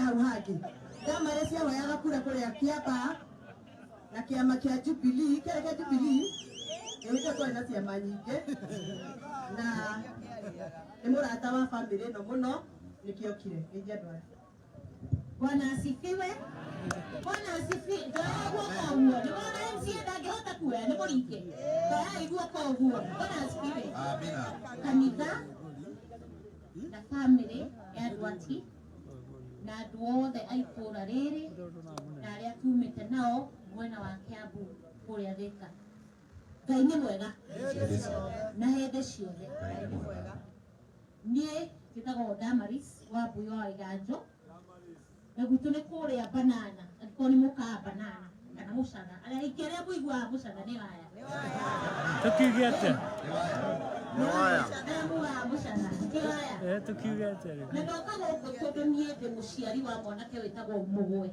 hau hangĩ Damaris yahoyaga kura kũrĩa Kiambaa na kĩama kĩa Jubilee kĩrĩa kĩa Jubilee ĩwĩte twarĩ na ciama nyingĩ na nĩ mũrata wa bamĩrĩ ĩno mũno nĩkĩo kire ngeithia andũ aya Bwana asifiwe. Bwana asifiwe. Ndio kwa huo. Ndio MC ndangehota kuoya nĩ mũringe. Ndio igua kwa huo. Bwana asifiwe. Amina. Kanitha na family ya Dwati na andũ othe a itũũra rĩrĩ na arĩa tumĩte nao mwena wa Kiambu kũrĩa Thika. Ngai nĩ mwega. Na hĩndĩ ciothe. Ngai nĩ mwega. Niĩ njĩtagwo Damaris wa Mbuĩ wa Iganjo. Na gwitũ nĩ kũrĩa banana, angĩkorwo nĩ mũkaa banana kana mũcana. Arĩa aingĩ arĩa mũiguaga mũcana nĩ aya. Tukiuge atĩa? Nĩ aya. Arĩa mũiguaga mũcana nĩ aya. Tukiuge atĩa? Na ndoka gũkũ tondũ niĩ ndĩ mũciari wa mwanake wĩtagwo Mũgwe.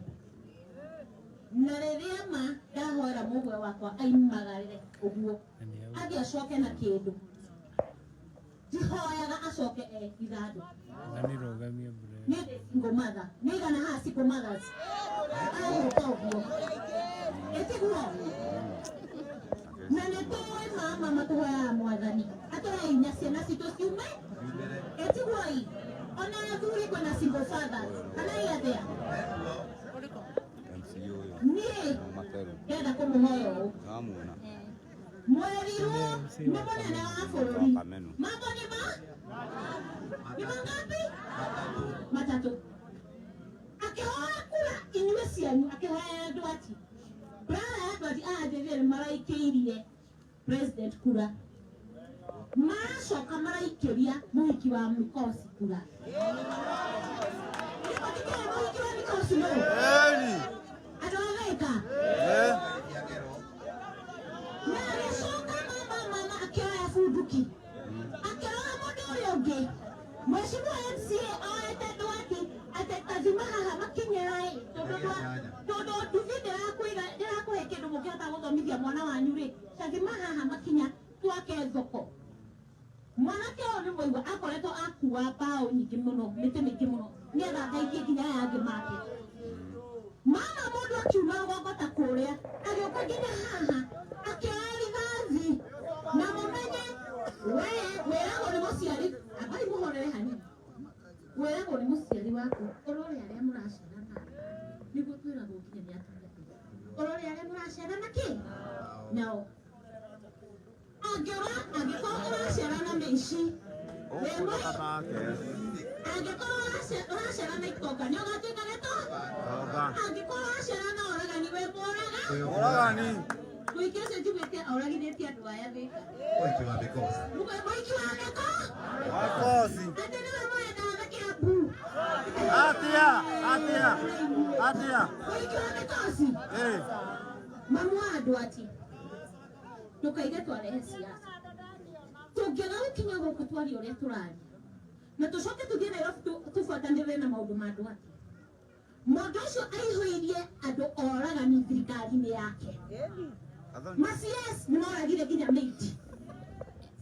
Na rĩrĩa ma ndahoera Mũgwe wakwa aimagarĩre ũguo agĩacoke na kĩndũ. Ndihoyaga acoke ithandũ. Na nĩrogamie mbura. Nĩ ngomatha. Nĩigana haha si ngomathas. Agũka ũguo. Ĩtiguo. Na nĩtũĩ mama matũhoyaga Mwathani. Atũhe hinya ciana citũ ciume. Ĩtiguo. Ona athuri kwĩna single fathers. Kana iathĩa. Niĩ ndenda kũmũhoya ũũ. Mweriru nĩ mũnene wa bũrũri. Mambo nĩ mangapi? Matatũ. Akĩhoya kura inyuĩ cianyu akĩhoya Dwati. Brother ya Dwati athĩrĩre maraikĩirie president kura. Macoka maraikĩria mũhiki wa Mikosi kura. Nĩkũtikĩra mũhiki wa Mikosi no? Andũ a Thika. Na agĩcoka mama akĩoya bunduki. Akĩrora mũndũ ũrĩa ũngĩ. Mheshimiwa MCA oete Dwati atetathima haha makinyĩra tondũ nduthi ndĩrakũhe kĩndũ mũngĩhota gũthomithia mwana wanyu rĩ. Tathima haha makinya twake thoko. Mwanake ũyũ nĩ mũigua akoretwo akua mbaũ nyingĩ mũno mĩtĩ mĩingĩ mũno nĩgetha ngaingĩ nginya aya angĩ make. Mama mũndũ akiuma gogota kũrĩa agĩũka nginya haha akĩoya rithathi na mũmenye wĩragwo nĩ mũciari abari mũhorere hanini. Wĩragwo nĩ mũciari waku ũrore arĩa mũraciarana nĩguo twĩragwo nginya nĩ atumia. Ũrore arĩa mũraciarana kĩ? Nao angĩkorwo ũraciarana mĩici angĩkorwo ũraciarana itonga nĩ ũgatuĩka gĩtonga. Angĩkorwo ũraciarana oragani wĩ mũragani. Mũingĩ ũcio njiguĩte oragithĩtie andũ aya Thika. Mũingĩ wa Mikosi. Mũingĩ wa Mikosi. Atĩ nĩwe mũendaga Kiambu. Atĩa. Mũingĩ wa Mikosi. Mamu wa Dwati. Ndũkaige twarehe siasa. Tũngĩaga gũkinya gũkũ twaria ũrĩa tũraria. Na tũcoke tũthiĩ Nairobi tũbuatanĩrĩre na maũndũ ma Dwati. Mũndũ ũcio aihũirie andũ oragani thirikari-inĩ yake. Ma-CS nĩ moragire nginya mĩiti.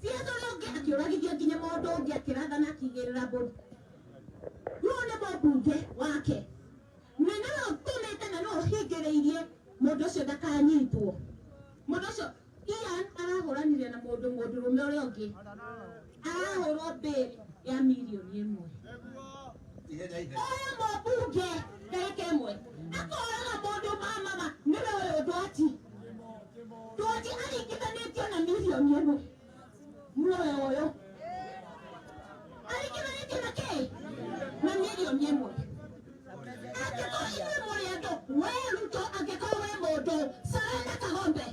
CS ũrĩa ũngĩ akĩũragithia nginya mũndũ ũngĩ akĩrathana akĩigĩrĩra mbũri. Rĩu nĩ mũmbunge wake. Na nĩwe ũtũmĩte na nĩwe ũhingĩrĩirie mũndũ ũcio ndakanyitwo. Mũndũ ũcio Ian arahũranire na mũndũ mũndũrũme ũrĩa ũngĩ. Arahũrwo mbĩri ya milioni 1. Oya mũmbunge ndagĩka ĩmwe. Akoraga mũndũ mama nĩwe ũyũ Dwati. Dwati aringithanĩtio na milioni 1. Nĩwe ũyũ. Aringithanĩtio na kĩ? Na milioni 1. Angĩkorwo inyuĩ mũrĩ andũ, wee Ruto angĩkorwo wee mũndũ, Sarenda Kagombe.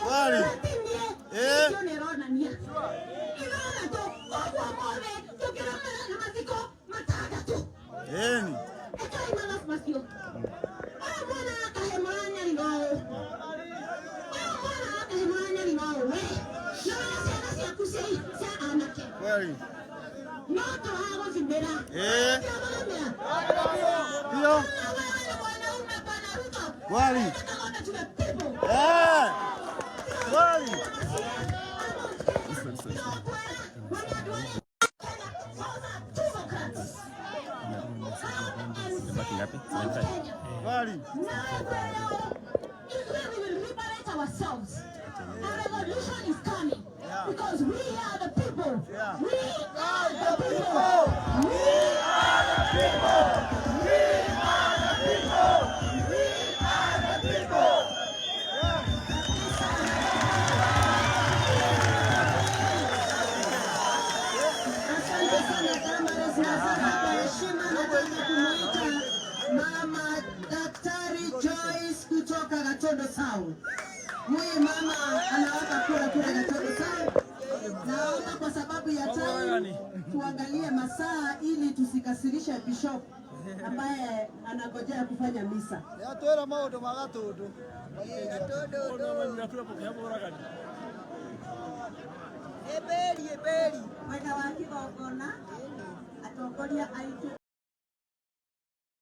Kweli. Ndio neronania. Ina to kwa mone tukiromera na maziko matatu. Ekai malas masio. Mwana kahemanya linao. Mwana kahemanya linao. Na sana sia kusei sa anake. Kweli. Noto hago zimbera. Ndio. Kweli. Kweli. Kweli. Ourselves. A revolution is coming because we are the people. We are the people. We are the people. We are the people. We are the people. Asante sana Tamara, sasa kwa heshima nataka kumuita Mama Daktari Joyce kutoka Gatondo South. Huyu mama anaweka kura kule Gatondo South. Naomba kwa sababu ya time tuangalie masaa ili tusikasirishe Bishop ambaye anangojea kufanya misa. Yatwera maundu magatundu. Mwena wa kigongona atongoria aitu